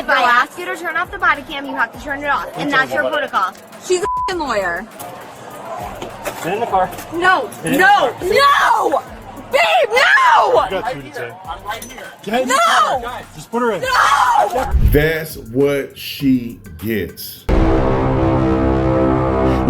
if I ask you to turn off the body cam, you have to turn it off. And that's your protocol. She's a lawyer. Sit in the car. No! No! No! Babe, no! I'm right here. No! Just put her in. No! That's what she gets.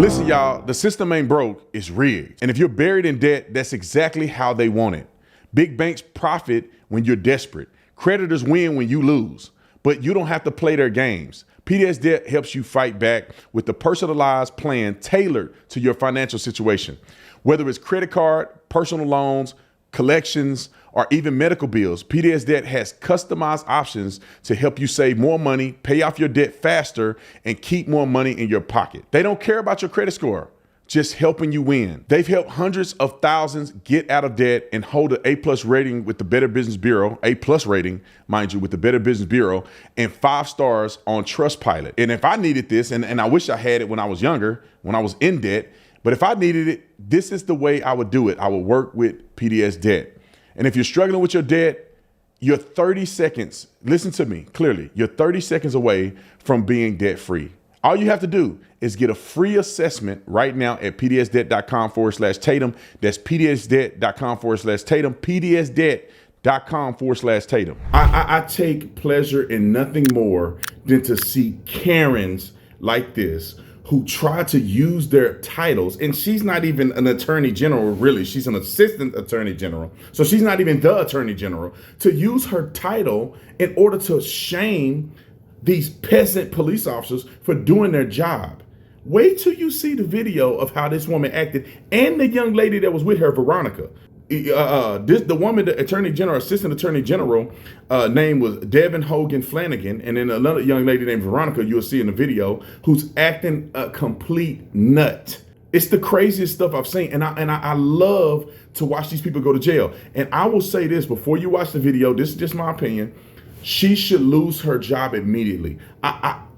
Listen, y'all, the system ain't broke, it's rigged. And if you're buried in debt, that's exactly how they want it. Big banks profit when you're desperate. Creditors win when you lose. But you don't have to play their games. PDS Debt helps you fight back with the personalized plan tailored to your financial situation. Whether it's credit card, personal loans, collections, or even medical bills, PDS Debt has customized options to help you save more money, pay off your debt faster, and keep more money in your pocket. They don't care about your credit score, just helping you win. They've helped hundreds of thousands get out of debt and hold an A+ rating with the Better Business Bureau, A+ rating, mind you, with the Better Business Bureau, and 5 stars on Trustpilot. And if I needed this, and I wish I had it when I was younger, when I was in debt, but if I needed it, this is the way I would do it. I would work with PDS Debt. And if you're struggling with your debt, you're 30 seconds, listen to me clearly, you're 30 seconds away from being debt free. All you have to do is get a free assessment right now at pdsdebt.com/Tatum. That's pdsdebt.com/Tatum, pdsdebt.com/Tatum. I take pleasure in nothing more than to see Karens like this who try to use their titles, and she's not even an attorney general, really. She's an assistant attorney general. So she's not even the attorney general, to use her title in order to shame these peasant police officers for doing their job. Wait till you see the video of how this woman acted and the young lady that was with her, Veronica. The woman, the attorney general, assistant attorney general, name was Devin, Hogan, Flanigan, and then another young lady named Veronica, you'll see in the video, who's acting a complete nut. It's the craziest stuff I've seen, and I love to watch these people go to jail. And I will say this before you watch the video, this is just my opinion, she should lose her job immediately.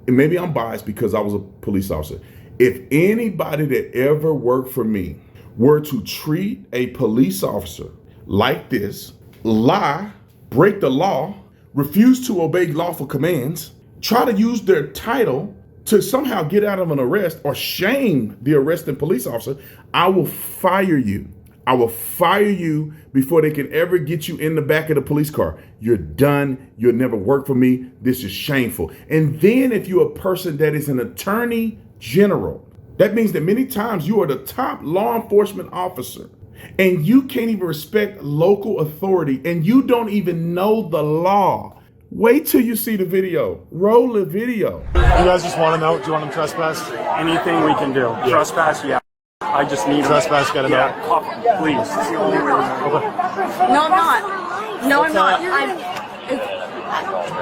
Maybe I'm biased because I was a police officer. If anybody that ever worked for me were to treat a police officer like this, lie, break the law, refuse to obey lawful commands, try to use their title to somehow get out of an arrest or shame the arresting police officer, I will fire you. I will fire you before they can ever get you in the back of the police car. You're done. You'll never work for me. This is shameful. And then if you're a person that is an attorney general, that means that many times you are the top law enforcement officer and you can't even respect local authority and you don't even know the law. Wait till you see the video. Roll the video. You guys just want to know, do you want them trespass? Anything we can do. Yeah. Trespass, yeah. I just need Trespass, get it out. Yeah, please. It's the only way. No, I'm not. No, I'm not.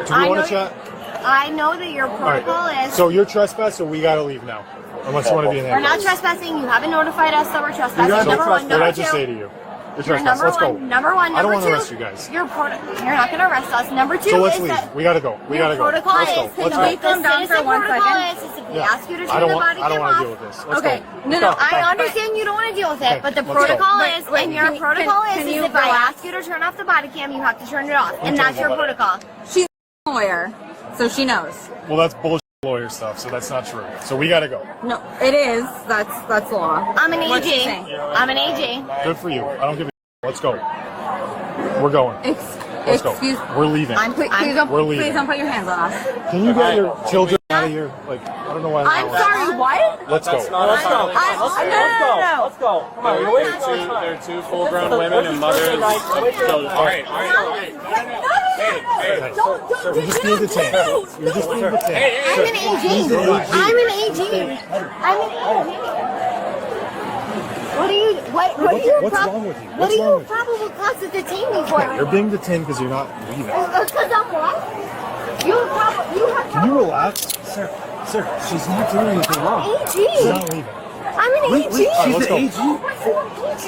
Do we want to chat? I know that your protocol is... So you're trespass, so we got to leave now. Unless you want to be in We're not trespassing. You haven't notified us that we're trespassing. Number one. What Number did I two. just say to you? You're You're trespass. Let's go. Number one. I don't Number want to two. arrest you guys. You're not going to arrest us. Number two So let's is leave. that... We got to go. We got to go. Protocol Let's go. is... Let's The go. calm down for 1 protocol second? is if we ask you to I turn don't the want. body I don't cam want to off... deal with this. Let's Okay. go. No, I understand you don't want to deal with it, but the Let's go. protocol is, Wait, and your can protocol is you if I relax? ask you to turn off the body cam, you have to turn it off, and that's your protocol. She's a lawyer, so she knows. Well, that's bullshit lawyer stuff, so that's not true. So we got to go. No, it is. That's law. I'm an What's she AG. saying? I'm an AG. Good for you. I don't give a Let's go. We're going. Let's go. Excuse. We're leaving. Please don't put your hands on us. Can you get your children out of here? Like, I don't know why. I'm sorry, what? Let's go. Let's go. Let's go. Let's go. Come on, you're waiting. They're two full-grown women and mothers of children. All right. You're just being detained. You're just being detained. I'm an AG. I'm an AG. I'm an AG. What's wrong with you? What do you probable cause to detain me for? You're being detained because you're not leaving. Because I'm what? You have Can you relax? Sir, she's not doing anything wrong. AG. She's not leaving. I'm an AG. She's an AG.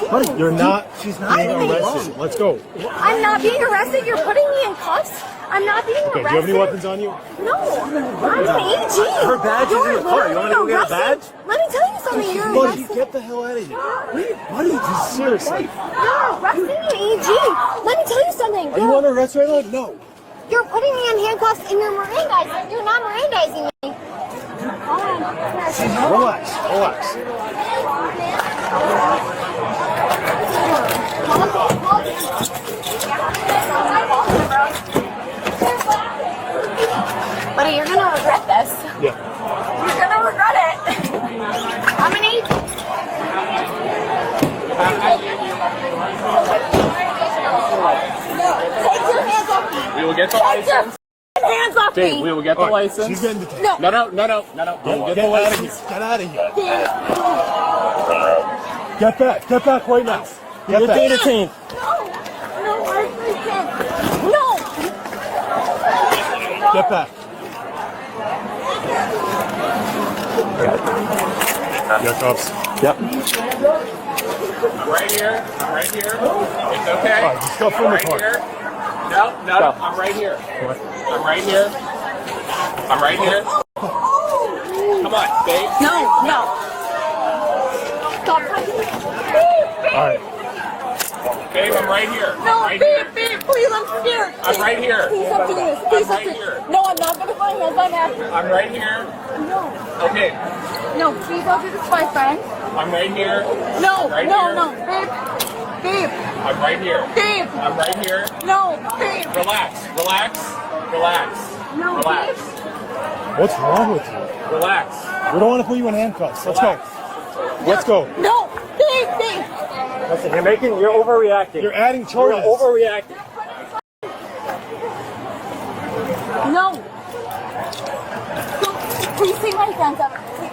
Buddy, you're not. She's not being I'm an arrested. AG. Let's go. I'm not being arrested. You're putting me in cuffs. I'm not being arrested. Do you have any weapons on you? No. I'm an AG. Her badge is in the car. You want to go get a badge? Let me tell you something. You're Buddy, arresting. get the hell out of here. Buddy, just seriously. You're arresting an AG. Let me tell you something. Are you under arrest right now? No. You're putting me in handcuffs and you're Miranda. Buddy, you're gonna regret this. Yeah. You're gonna regret it. How many? No, take your hands off me. We will get the Take your license. hands off Dave, me. we will get the license. She's getting detained. No. No. We will get the license. Get out of here. Get back. Get back right now. Get back. Detained. No, I can't. No. Get back. Yeah, cops. Yep. I'm right here. It's okay. All right, just go from the car. Here. No. I'm right here. I'm right here. Come on, babe. No. Stop touching me. All right. Babe, I'm right here. No, babe, please, I'm scared. I'm right here. Please don't do this. Please I'm don't do right here. No, I'm not gonna put my hands on after. I'm right here. No. Okay. No, please don't do this to my friend. I'm right here. No, Right no, here. no, babe, I'm right here. babe, I'm right here. no, babe, Relax. no, Relax. What's wrong with you? Relax. We don't want to put you in handcuffs. Let's go. Let's go. no, babe. Listen, you're overreacting. You're adding charges. You're overreacting. No. Please take my hands up.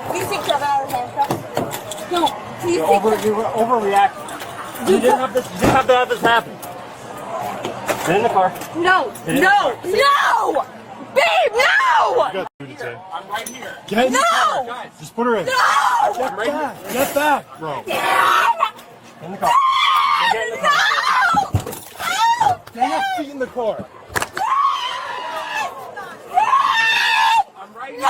Please take Devin out of handcuffs. No, please You take were overreacting. You didn't have to have this happen. Get in the car. No. Babe, no! You got to detained. I'm right here. Get in the car. Guys. Just put her in. No! Get back. Get back, bro. Get in the car. Get in the car. Get your feet in the car. I'm right No!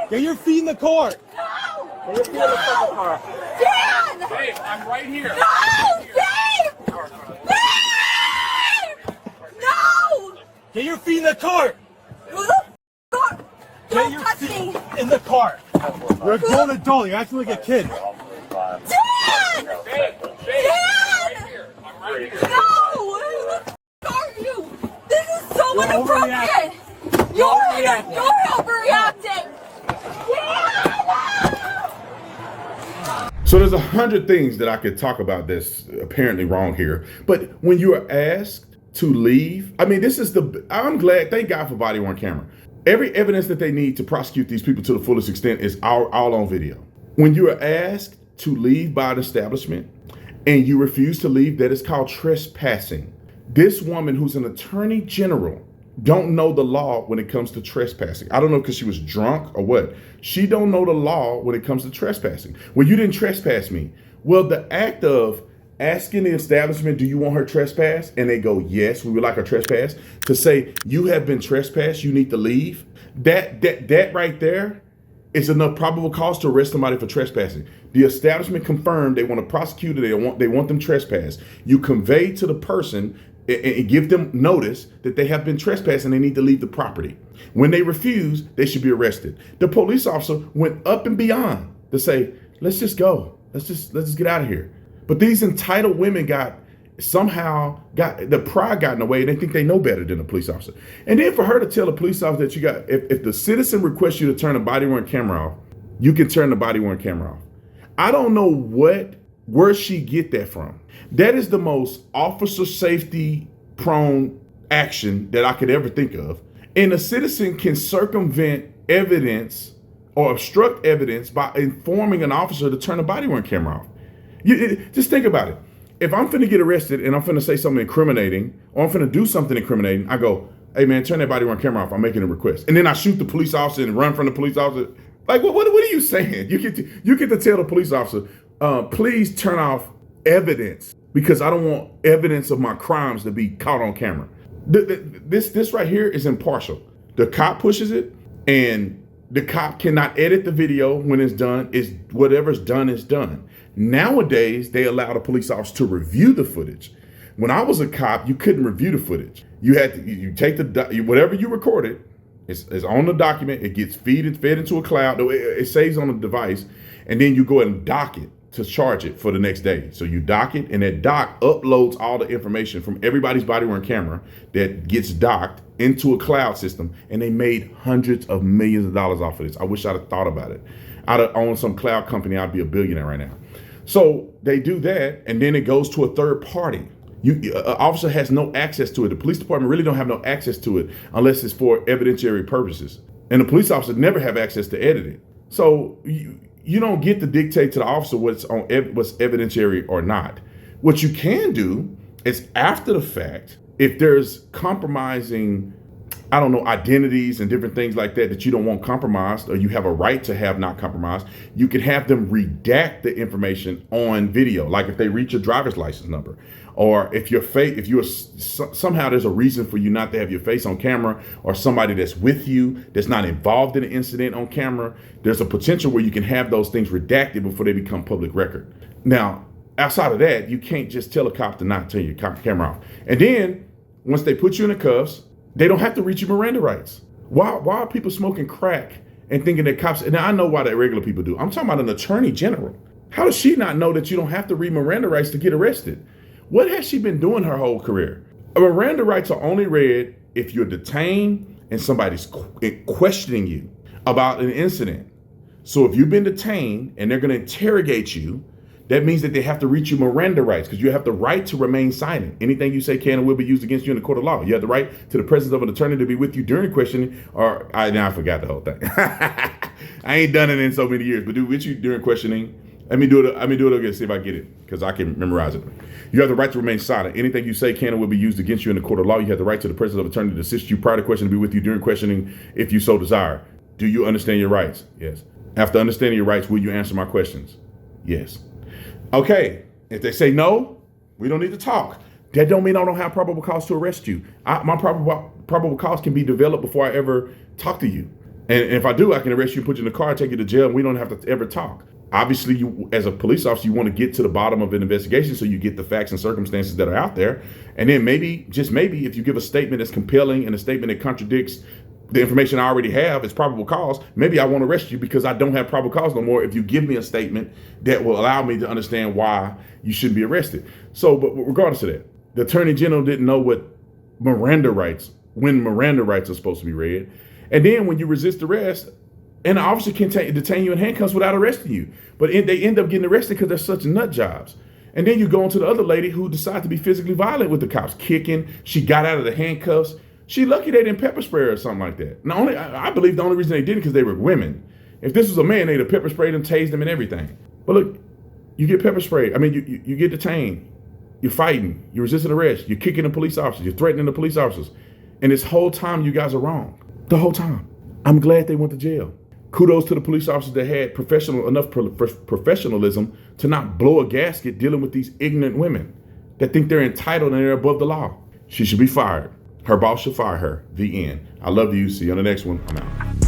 Get your feet in the car. Get your feet in the fucking car. Dan! Babe, I'm right here. No! Dave! No! Get your feet in the car. Who the fuck? Get Don't your touch me! feet in the car. You're a grown adult. You're acting like a kid. Dan! Babe, I'm Dan! right here. No! Who the fuck are you? This is so inappropriate! You're overreacting! So there's 100 things that I could talk about that's apparently wrong here. But when you are asked to leave, I mean, I'm glad, thank God for body worn camera. Every evidence that they need to prosecute these people to the fullest extent is all on video. When you are asked to leave by an establishment and you refuse to leave, that is called trespassing. This woman, who's an attorney general, don't know the law when it comes to trespassing. I don't know because she was drunk or what. She don't know the law when it comes to trespassing. Well, you didn't trespass me. Well, the act of asking the establishment, do you want her trespass? And they go, yes, we would like her trespass. To say, you have been trespassed, you need to leave. That right there is enough probable cause to arrest somebody for trespassing. The establishment confirmed they want to prosecute it, they want them trespassed. You convey to the person and give them notice that they have been trespassed and they need to leave the property. When they refuse, they should be arrested. The police officer went up and beyond to say, let's just go. Let's just get out of here. But these entitled women got the pride got in the way and they think they know better than the police officer. And then for her to tell the police officer that if the citizen requests you to turn the body worn camera off, you can turn the body worn camera off. I don't know where she get that from. That is the most officer safety prone action that I could ever think of. And a citizen can circumvent evidence or obstruct evidence by informing an officer to turn the body worn camera off. Just think about it. If I'm finna get arrested and I'm finna say something incriminating or I'm finna do something incriminating, I go, hey man, turn that body worn camera off. I'm making a request. And then I shoot the police officer and run from the police officer. Like, what are you saying? You get to tell the police officer, please turn off evidence because I don't want evidence of my crimes to be caught on camera. This right here is impartial. The cop pushes it and the cop cannot edit the video when it's done. Whatever's done is done. Nowadays, they allow the police officer to review the footage. When I was a cop, you couldn't review the footage. You had to, you take whatever you recorded, it's on the document, it gets fed into a cloud, it saves on the device, and then you go ahead and dock it. to charge it for the next day. So you dock it, and that dock uploads all the information from everybody's body-worn camera that gets docked into a cloud system, and they made hundreds of millions of dollars off of this. I wish I'd have thought about it. I'd have owned some cloud company, I'd be a billionaire right now. So they do that, and then it goes to a third party. An officer has no access to it. The police department really don't have no access to it unless it's for evidentiary purposes. And the police officer never have access to edit it. So you don't get to dictate to the officer what's evidentiary or not. What you can do is, after the fact, if there's compromising, I don't know, identities and different things like that you don't want compromised, or you have a right to have not compromised, you can have them redact the information on video. Like if they reach your driver's license number, or if somehow there's a reason for you not to have your face on camera, or somebody that's with you that's not involved in an incident on camera, there's a potential where you can have those things redacted before they become public record. Now, outside of that, you can't just tell a cop to not turn your camera off. And then once they put you in the cuffs, they don't have to reach your Miranda rights. Why are people smoking crack and thinking that cops, and I know why that regular people do. I'm talking about an attorney general. How does she not know that you don't have to read Miranda rights to get arrested? What has she been doing her whole career? Miranda rights are only read if you're detained and somebody's questioning you about an incident. So if you've been detained and they're going to interrogate you, that means that they have to reach you Miranda rights, because you have the right to remain silent. Anything you say can and will be used against you in the court of law. You have the right to the presence of an attorney to be with you during questioning, or I forgot the whole thing. I ain't done it in so many years, but do with you during questioning. Let me do it again, see if I get it, because I can memorize it. You have the right to remain silent. Anything you say can and will be used against you in the court of law. You have the right to the presence of an attorney to assist you prior to questioning, to be with you during questioning if you so desire. Do you understand your rights? Yes. After understanding your rights, will you answer my questions? Yes. Okay, if they say no, we don't need to talk. That don't mean I don't have probable cause to arrest you. My probable cause can be developed before I ever talk to you. And if I do, I can arrest you, put you in the car, take you to jail, and we don't have to ever talk. Obviously, you, as a police officer, you want to get to the bottom of an investigation, so you get the facts and circumstances that are out there. And then maybe, just maybe, if you give a statement that's compelling and a statement that contradicts the information I already have is probable cause, maybe I won't arrest you because I don't have probable cause no more if you give me a statement that will allow me to understand why you shouldn't be arrested. So, but regardless of that, the Attorney General didn't know when Miranda rights are supposed to be read. And then when you resist arrest, and the officer can detain you in handcuffs without arresting you. But they end up getting arrested because they're such nut jobs. And then you go on to the other lady who decided to be physically violent with the cops, kicking. She got out of the handcuffs. She lucky they didn't pepper spray her or something like that. And I believe the only reason they did it because they were women. If this was a man, they'd have pepper sprayed them, tased them, and everything. But look, you get pepper sprayed. I mean, you get detained. You're fighting. You're resisting arrest. You're kicking the police officers. You're threatening the police officers. And this whole time, you guys are wrong. The whole time. I'm glad they went to jail. Kudos to the police officers that had enough professionalism to not blow a gasket dealing with these ignorant women that think they're entitled and they're above the law. She should be fired. Her boss should fire her. The end. I love you. See you on the next one. I'm out.